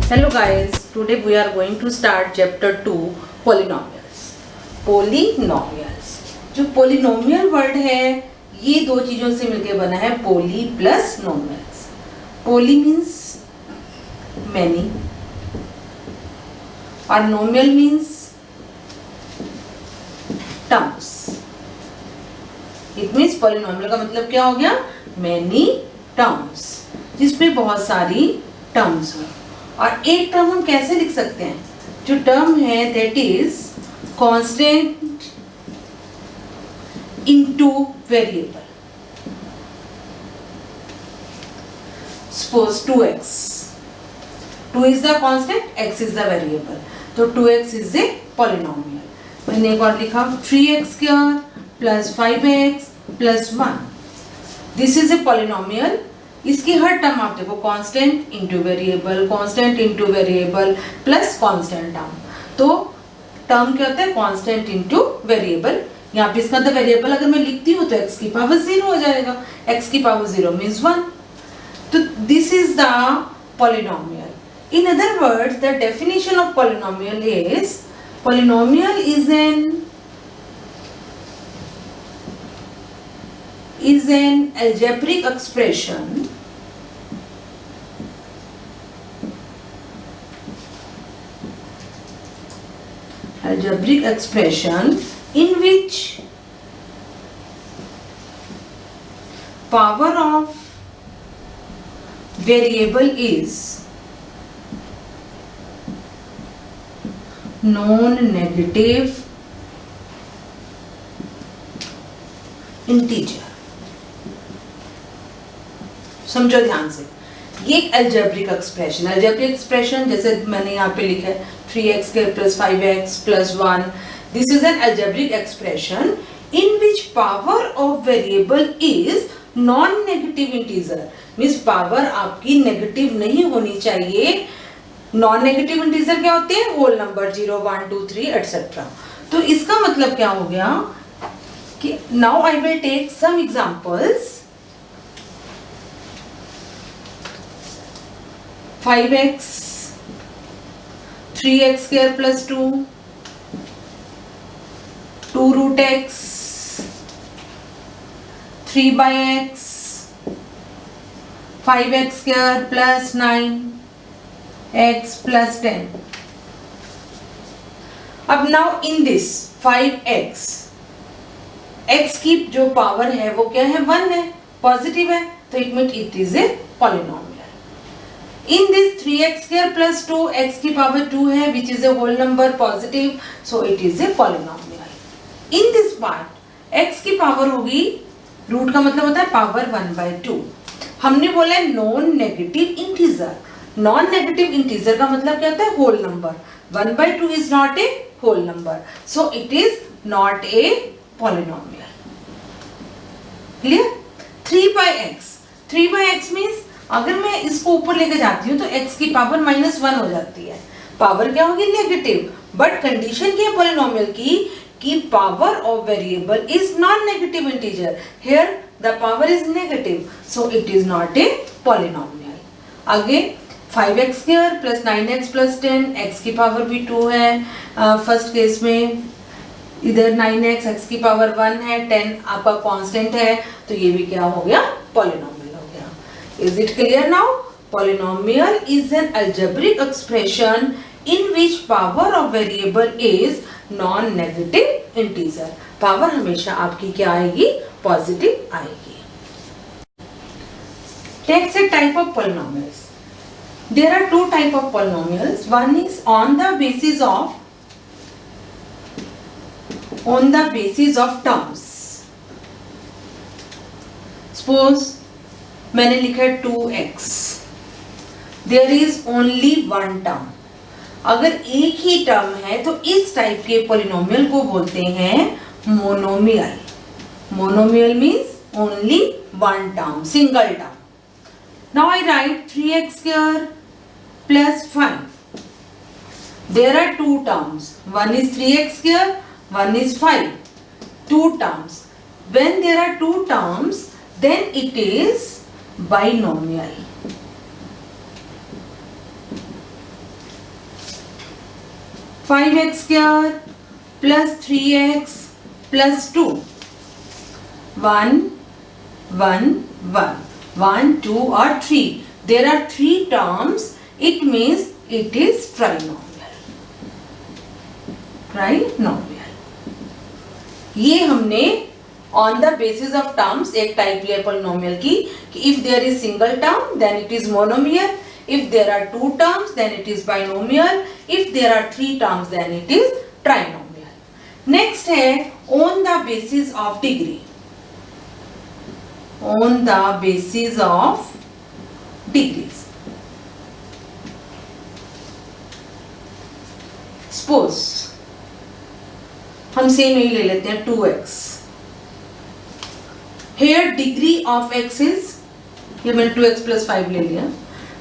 Hello guys, today we are going to start chapter 2 polynomials. Polynomials. जो polynomial word है ये दो चीजों से मिलकर बना है poly plus nomials. Poly means many और nomial means terms. It means polynomial का मतलब क्या हो गया? Many terms, जिसमें बहुत सारी terms हैं. और एक टर्म हम कैसे लिख सकते हैं? जो टर्म है that is constant into variable. Suppose 2x, 2 is the constant, x is the variable, तो 2x इज ए पॉलिनोमियल. मैंने एक और लिखा 3x square plus 5x plus 1. This is a polynomial. इसकी हर टर्म आप देखो constant into variable, constant into variable plus constant term. तो term क्या होता है? Constant into variable. यहाँ पे इसका वेरिएबल अगर मैं लिखती हूँ तो x की पावर 0 हो जाएगा. x की पावर 0 मीन्स 1. तो this is the polynomial. In other words the definition of polynomial is polynomial is an algebraic expression in which power of variable is non-negative integer. समझो ध्यान से, ये एक अलजेब्रिक एक्सप्रेशन. अलजेब्रिक एक्सप्रेशन जैसे मैंने यहाँ पे लिखा है 3x plus 5x plus 1. This is an algebraic expression in which power of variable is non negative integer. Means power आपकी नेगेटिव नहीं होनी चाहिए. नॉन नेगेटिव इंटीजर क्या होते हैं? Whole number 0, 1, 2, 3 etcetera. तो इसका मतलब क्या हो गया कि now I will take some examples. 5x, 3x square plus 2, 2 root x, 3 by x, 5x square plus 9, x plus 10. अब now in this 5x, x की जो पावर है वो क्या है? 1 है, पॉजिटिव है, तो it mean it is a polynomial. In this 3x square plus 2, x की पावर 2 है, which is a whole number positive, so it is a polynomial. In this part, x की पावर होगी, रूट का मतलब होता है पावर 1/2. हमने बोला है non negative integer. Non negative integer का मतलब क्या होता है? Whole number. 1/2 is not a whole number, so it is not a polynomial. Clear? 3/x. 3/x means अगर मैं इसको ऊपर लेके जाती हूँ तो x की पावर -1 हो जाती है. पावर क्या होगी? नेगेटिव. बट कंडीशन क्या है पॉलिनोमियल की? कि power of variable is non negative integer. Here the power is negative, so it is not a polynomial. आगे 5x square plus 9x plus 10, x की पावर भी 2 है. फर्स्ट केस में इधर 9x, x की पावर 1 है, 10 आपका कांस्टेंट है, तो ये भी क्या हो गया? Polynomial. Is it clear now? Polynomial is an algebraic expression in which power of variable is non-negative integer. Power हमेशा आपकी क्या आएगी? पॉजिटिव आएगी. Take a type of polynomials. There are two type of polynomials. One is on the basis of terms. Suppose मैंने लिखा है 2x. There is only one term. अगर एक ही टर्म है तो इस टाइप के पॉलिनोमियल को बोलते हैं monomial. Monomial means only one term, single term. Now I write 3x square plus 5. There are two terms. One is 3x square, one is 5. Two terms. When there are two terms then it is binomial. 5x square plus 3x plus 2. 1, 1, 1. 1, 2 or 3. There are 3 terms. It means it is trinomial. Trinomial. ये हमने on the basis of terms एक type लिया polynomial की कि if there is single term then it is monomial, if there are 2 terms then it is binomial, if there are 3 terms then it is trinomial. Next है on the basis of degree. On the basis of degrees. Suppose हम same यही ले लेते हैं 2x. Here degree of x is, ये मैंने 2x plus 5 ले लिया.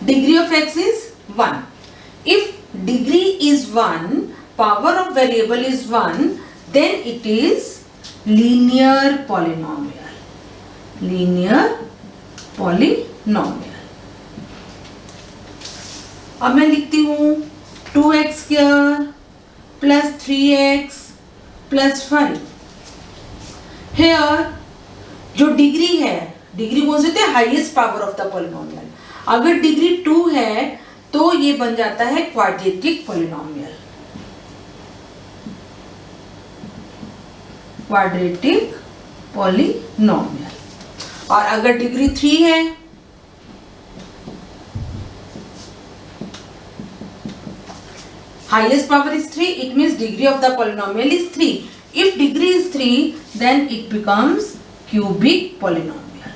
Degree of x is 1. If degree is 1, power of variable is 1, then it is linear polynomial. Linear polynomial. अब मैं लिखती हूँ 2x square plus 3x plus 5. Here जो degree है, डिग्री कौन से होते हैं? Highest power of the polynomial. अगर डिग्री 2 है तो ये बन जाता है क्वाड्रेटिक पॉलिनोमियल. Quadratic polynomial. और अगर डिग्री 3 है highest power is 3, it means degree of the polynomial is 3. If degree is 3, then it becomes cubic polynomial.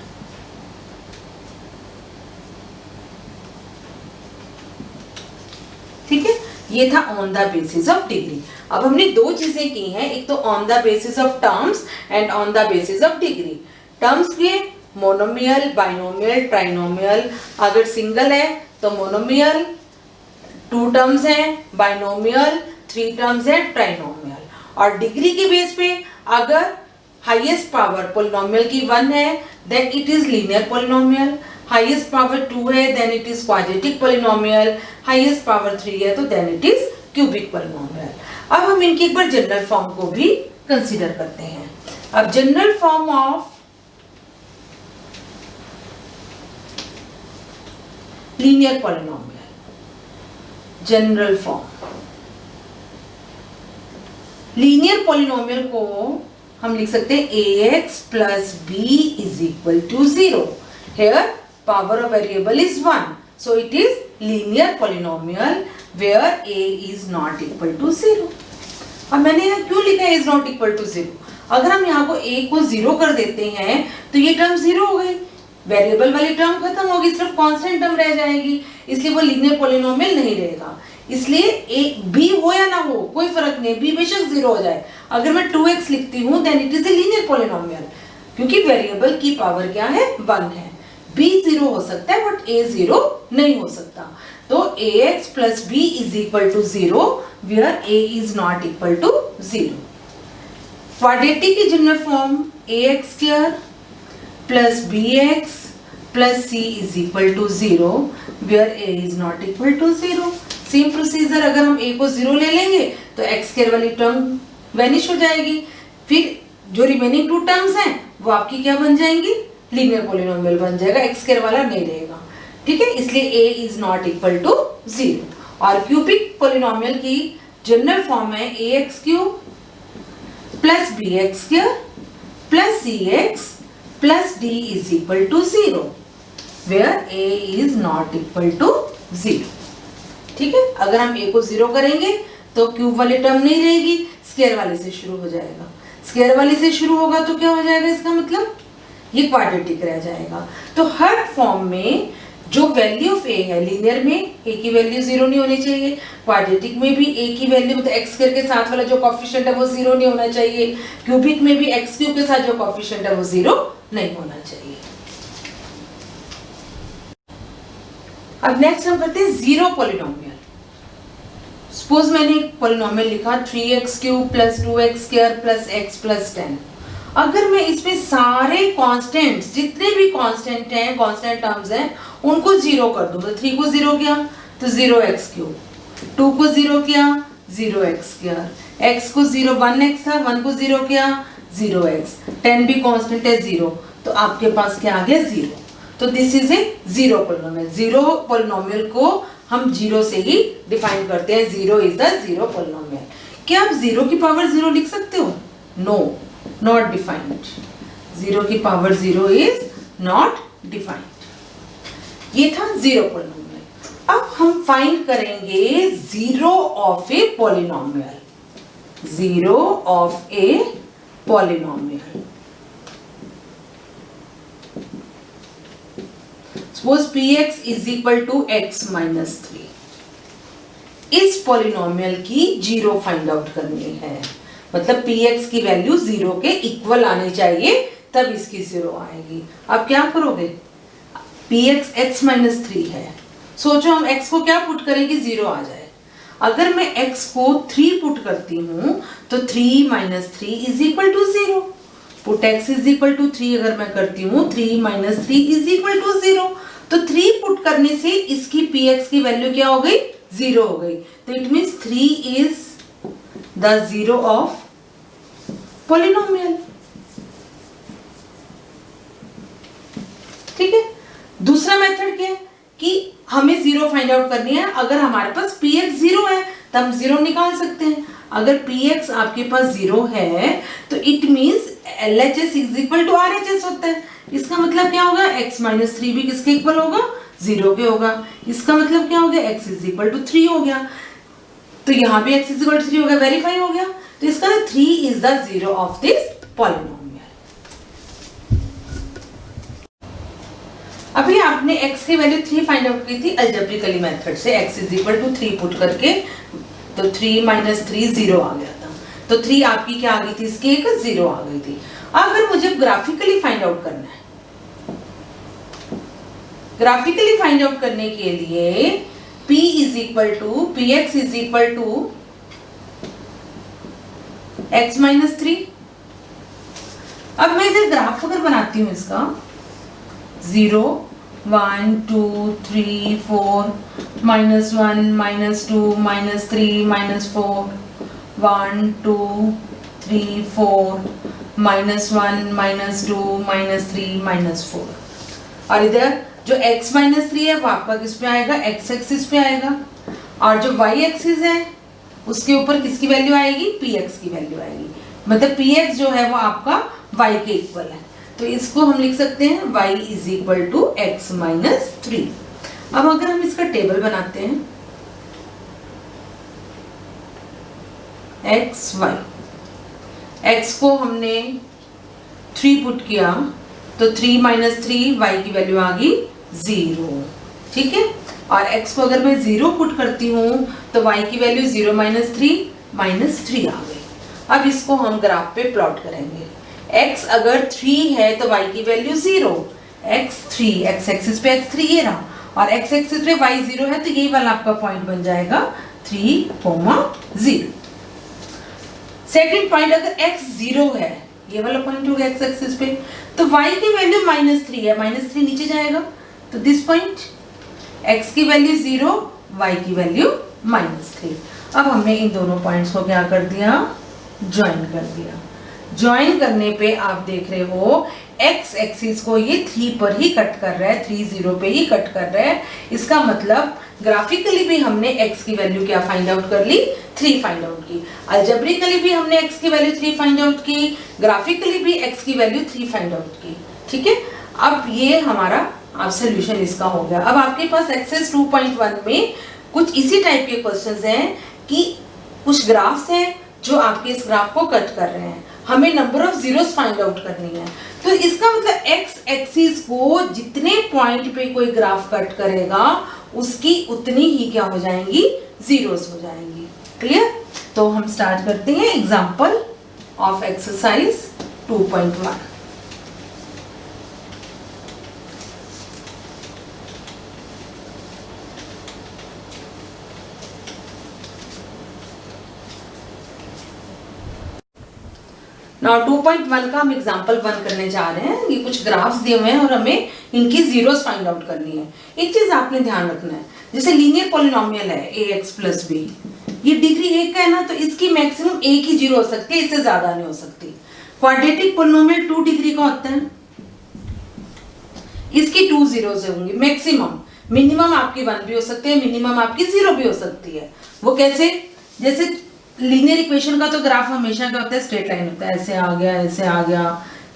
ठीक है, ये था on the basis of degree. अब हमने दो चीजें की हैं, एक तो on the basis of terms and on the basis of degree. terms के monomial, binomial, trinomial. अगर सिंगल है तो monomial, 2 टर्म्स हैं बाइनोमियल, 3 टर्म्स हैं ट्राइनोमियल. और डिग्री के बेस पे अगर हाईएस्ट पावर पॉलिनोमियल की 1 है then it is linear polynomial, highest power 2 है then it is quadratic polynomial, highest power 3 है तो then it is cubic polynomial. अब हम इनकी एक बार जनरल फॉर्म को भी कंसीडर करते हैं. अब general form of linear polynomial, general form. Linear polynomial को हम लिख सकते हैं ax plus b is equal to 0. Here power of variable is 1, so it is linear polynomial where a is not equal to 0. अब मैंने यहाँ क्यों लिखा है is not equal to 0? अगर हम यहाँ को a को 0 कर देते हैं तो ये टर्म 0 हो गई, वेरिएबल वाली टर्म खत्म होगी, सिर्फ कांस्टेंट टर्म रह जाएगी, इसलिए वो लीनियर पॉलिनोमियल नहीं रहेगा. इसलिए ए बी हो या ना हो कोई फर्क नहीं, बी बेशक 0 हो जाए. अगर मैं 2x लिखती हूँ then it is a linear polynomial क्योंकि वेरिएबल की पावर क्या है? 1 है. b 0 हो सकता है बट a 0 नहीं हो सकता. तो ax plus b is equal to 0 where a is not equal to 0. Quadratic की general form ax square plus bx plus c is equal to 0 where a is not equal to 0. Same procedure, अगर हम a को 0 ले लेंगे तो x square वाली term vanish हो जाएगी, फिर जो रिमेनिंग 2 टर्म्स हैं वो आपकी क्या बन जाएंगी? लीनियर पॉलिनोमियल बन जाएगा, x स्क्वायर वाला नहीं रहेगा. ठीक है, इसलिए a is not equal to 0. और क्यूबिक पॉलिनोमियल की जनरल फॉर्म है ax cube plus bx square plus cx plus d is equal to 0 where a is not equal to 0. ठीक है, अगर हम a को 0 करेंगे तो क्यूब वाली टर्म नहीं रहेगी, स्क्वायर वाले से शुरू हो जाएगा. स्क्वायर वाले से शुरू होगा तो क्या हो जाएगा? इसका मतलब ये क्वाड्रेटिक रह जाएगा. तो हर फॉर्म में जो वैल्यू ऑफ a है, लीनियर में a की वैल्यू 0 नहीं होनी चाहिए, क्वाड्रेटिक में भी a की वैल्यू मतलब x स्क्वायर के साथ वाला जो कोएफिशिएंट है वो 0 नहीं होना चाहिए, क्यूबिक में भी x क्यूब के साथ जो कोएफिशिएंट है वो 0 नहीं होना चाहिए. अब नेक्स्ट हम करते हैं जीरो पॉलिनोमियल. सपोज मैंने एक पॉलिनोमियल लिखा 3x cube plus 2x square plus x plus 10. अगर मैं इसमें सारे कांस्टेंट्स, जितने भी कांस्टेंट हैं, कांस्टेंट टर्म्स हैं, उनको 0 कर दूं तो 3 को 0 किया तो 0x क्यूब, 2 को 0 किया 0x किया, x को 0 1x था, 1 को 0 किया 0x, 10 भी कांस्टेंट है 0, तो आपके पास क्या आ गया 0। तो this is a zero polynomial. Zero polynomial को हम जीरो से ही डिफाइन करते हैं, zero is the zero polynomial. क्या आप जीरो की पावर जीरो लिख सकते हो? No, not defined. जीरो की power zero is not defined. ये था जीरो पोलिनोमियल। अब हम फाइंड करेंगे zero of a polynomial. Zero of a polynomial. Suppose px is equal to x minus 3। इस पॉलिनोमियल की जीरो फाइंड आउट करनी है, मतलब px की वैल्यू जीरो के इक्वल आनी चाहिए, तब इसकी जीरो आएगी। अब क्या करोगे? px x minus 3 है, सोचो हम x को क्या पुट करेंगे, जीरो आ जाए। अगर मैं x को 3 पुट करती हूँ तो 3 minus 3 is equal to 0। Put x is equal to 3 अगर मैं करती हूँ, 3 minus 3 is equal to 0। तो 3 पुट करने से इसकी px की वैल्यू क्या हो गई? 0 हो गई। तो it means 3 is the zero of polynomial. ठीक है। दूसरा मेथड क्या है कि हमें जीरो फाइंड आउट करनी है। अगर हमारे पास px 0 है तो हम जीरो निकाल सकते हैं। अगर px आपके पास 0 है तो it means LHS is equal to RHS होता है। इसका मतलब क्या होगा? x माइनस 3 भी किसके इक्वल होगा? 0 के होगा। इसका मतलब क्या हो गया? x इज इक्वल टू 3 हो गया। तो यहाँ भी x इज इक्वल टू 3 हो गया, वेरीफाई हो गया। तो इसका 3 is the zero of this polynomial. अभी आपने x की वैल्यू 3 फाइंड आउट की थी अलजेब्रिकली मेथड से, x is equal to 3 put करके, तो 3 माइनस 3 0 आ गया था। तो 3 आपकी क्या आ गई थी? इसकी एक 0 आ गई थी। अगर मुझे ग्राफिकली फाइंड आउट करना है, ग्राफिकली फाइंड आउट करने के लिए p is equal to px is equal to x minus 3। अब मैं इधर ग्राफ अगर बनाती हूं इसका 0 1 2 3 4 -1 -2 -3 -4 1 2 3 4 -1 -2 -3 -4। और इधर जो x माइनस 3 है वो आपका किस पे आएगा? x एक्सिस पे आएगा। और जो y एक्सिस है उसके ऊपर किसकी वैल्यू आएगी? px की वैल्यू आएगी। मतलब px जो है वो आपका y के इक्वल है। तो इसको हम लिख सकते हैं y is equal to x minus 3। अब अगर हम इसका टेबल बनाते हैं x y, x को हमने 3 पुट किया तो 3 माइनस 3 y की वैल्यू आ गई 0। ठीक है। और x को अगर मैं 0 पुट करती हूँ तो y की वैल्यू 0 माइनस 3 आ गई। अब इसको हम ग्राफ पे प्लॉट करेंगे। x अगर 3 है तो y की वैल्यू 0, x 3, x एक्सिस पे x 3 ये रहा, और x एक्सिस पे y 0 है, तो यही वाला आपका पॉइंट बन जाएगा 3, 0। सेकंड पॉइंट, अगर x 0 है, ये वाला पॉइंट हो गया x एक्सिस पे, तो y की वैल्यू -3 है, -3 नीचे जाएगा, तो दिस पॉइंट x की वैल्यू 0, y की वैल्यू -3। अब हमने इन दोनों पॉइंट्स को क्या कर दिया? ज्वाइन कर दिया। ज्वाइन करने पे आप देख रहे हो x एक्सिस को ये 3 पर ही कट कर रहा है, 3 0 पे ही कट कर रहा है। इसका मतलब ग्राफिकली भी हमने x की वैल्यू क्या फाइंड आउट कर ली? 3 फाइंड आउट की। अलजेब्रिकली भी हमने x की वैल्यू 3 फाइंड आउट की, ग्राफिकली भी x की वैल्यू 3 फाइंड आउट की। ठीक है। अब ये हमारा अब सोल्यूशन इसका हो गया। अब आपके पास एक्सरसाइज 2.1 में कुछ इसी टाइप के क्वेश्चंस हैं कि कुछ ग्राफ्स हैं जो आपके इस ग्राफ को कट कर रहे हैं, हमें number of zeros find out करनी है। तो इसका मतलब x एक्सिस को जितने पॉइंट पे कोई ग्राफ कट करेगा उसकी उतनी ही क्या हो जाएंगी? जीरोस हो जाएंगी। क्लियर? तो हम स्टार्ट करते हैं एग्जांपल ऑफ एक्सरसाइज 2.1। Now 2.1 का हम एग्जाम्पल 1 करने जा रहे हैं। ये कुछ ग्राफ्स दिए हुए हैं और हमें इनकी जीरोस फाइंड आउट करनी है। एक चीज आपने ध्यान रखना है, जैसे लीनियर पॉलिनोमियल है ax प्लस बी, ये डिग्री 1 का है ना, तो इसकी मैक्सिमम एक ही जीरो हो सकती है, इससे ज्यादा नहीं हो सकती। क्वाड्रेटिक पोलिनोमियल 2 डिग्री का होता है, इसकी 2 जीरोस होंगी मैक्सिमम। मिनिमम आपकी 1 भी हो सकती है, मिनिमम आपकी 0 भी हो सकती है। वो कैसे? जैसे लीनियर इक्वेशन का तो ग्राफ हमेशा क्या होता है, स्ट्रेट लाइन होता है, ऐसे आ गया, ऐसे आ गया,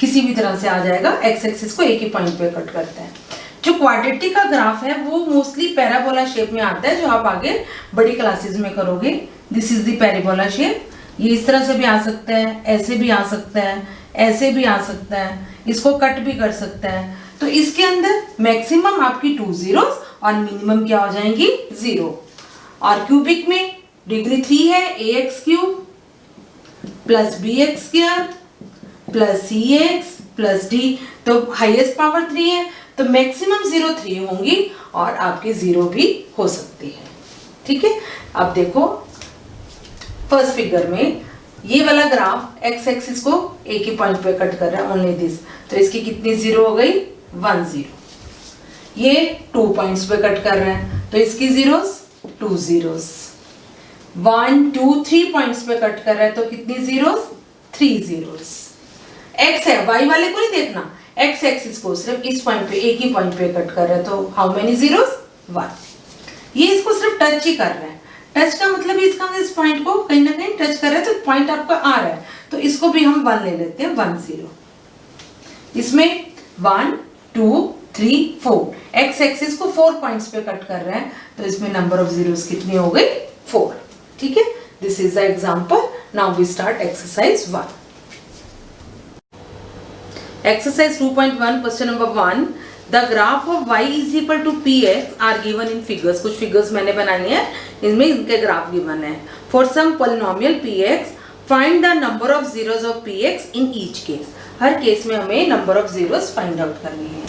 किसी भी तरह से आ जाएगा, एक्स एक्सिस को एक ही पॉइंट पे कट करता है। जो क्वाड्रेटिक का ग्राफ है वो मोस्टली पैराबोला शेप में आता है, जो आप आगे बड़ी क्लासेस में करोगे। This is the parabola shape. ये इस तरह से भी आ सकता है, ऐसे भी आ सकता है, ऐसे भी आ सकता है, इसको कट भी कर सकता है। तो इसके अंदर मैक्सिमम आपकी 2 जीरोस और मिनिमम क्या हो जाएंगी, 0। और क्यूबिक में डिग्री 3 है, ax cube plus bx square plus cx plus d, तो हाईएस्ट पावर 3 है, तो मैक्सिमम 0 3 होंगी और आपके 0 भी हो सकती है। ठीक है, अब देखो फर्स्ट फिगर में ये वाला ग्राफ एक्स एक्सिस को एक ही पॉइंट पे कट कर रहा है, ओनली दिस, तो इसकी कितनी 0 हो गई, 1 0। ये 2 पॉइंट्स पे कट कर रहा है, तो इसकी जीरोस 2 जीरोस। 1 2 3 पॉइंट्स पे कट कर रहा है, तो कितनी जीरोस, 3 जीरोस। एक्स है, वाई वाले को नहीं देखना, एक्स एक्सिस को सिर्फ इस पॉइंट पे, एक ही पॉइंट पे कट कर रहा है, तो हाउ मेनी जीरोस, 1। ये इसको सिर्फ टच ही कर रहा है। टच का मतलब इसका इस पॉइंट को कहीं ना कहीं टच कर रहा है, तो पॉइंट आपका आ रहा है, तो इसको भी हम 1 ले लेते हैं, 1 0। इसमें 1 2 3 4, एक्स एक्सिस को 4 पॉइंट्स पे कट कर रहा है, तो इसमें नंबर ऑफ जीरोस कितनी हो गई, 4। ठीक है, this is the example. Now we start exercise 1। Exercise 2.1 question number 1, the graph of y is equal to px are given in figures। कुछ figures मैंने बनाई हैं, इनमें इनके ग्राफ गिवन है। For some polynomial px, find the number of zeros of px in each case। Her case में हमें number of zeros find out करनी है।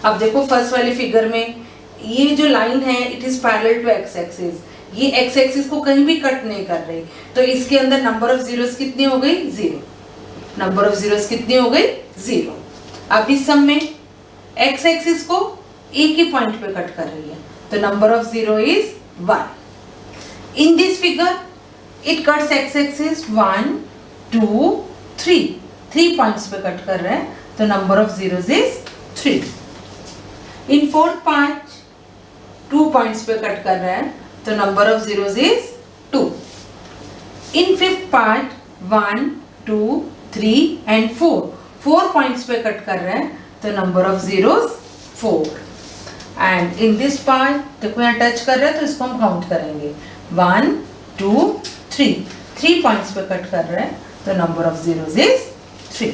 अब देखो फर्स्ट वाली फिगर में ये जो लाइन है it is parallel to X axis, ये एक्स एक्सिस को कहीं भी कट नहीं कर रही, तो इसके अंदर नंबर ऑफ जीरोस कितनी हो गई, 0। नंबर ऑफ जीरोस कितनी हो गई, 0। अब इस सम में एक्स एक्सिस को एक ही पॉइंट पे कट कर रही है, तो number of 0 is 1। In this figure it cuts x axis 1 2 3, 3 points पे कट कर रहे हैं, तो number of zeros is 3। In fourth part 2 points पे कट कर रहे हैं, तो number of zeros is 2। In fifth part 1 2 3 and 4 points पे कट कर रहे हैं, तो number of zeros 4। And in this part देखो यहाँ टच कर रहे हैं, तो इसको हम काउंट करेंगे 1 2 3, 3 पॉइंट्स पे कट कर रहे हैं, तो नंबर ऑफ जीरोस इज 3।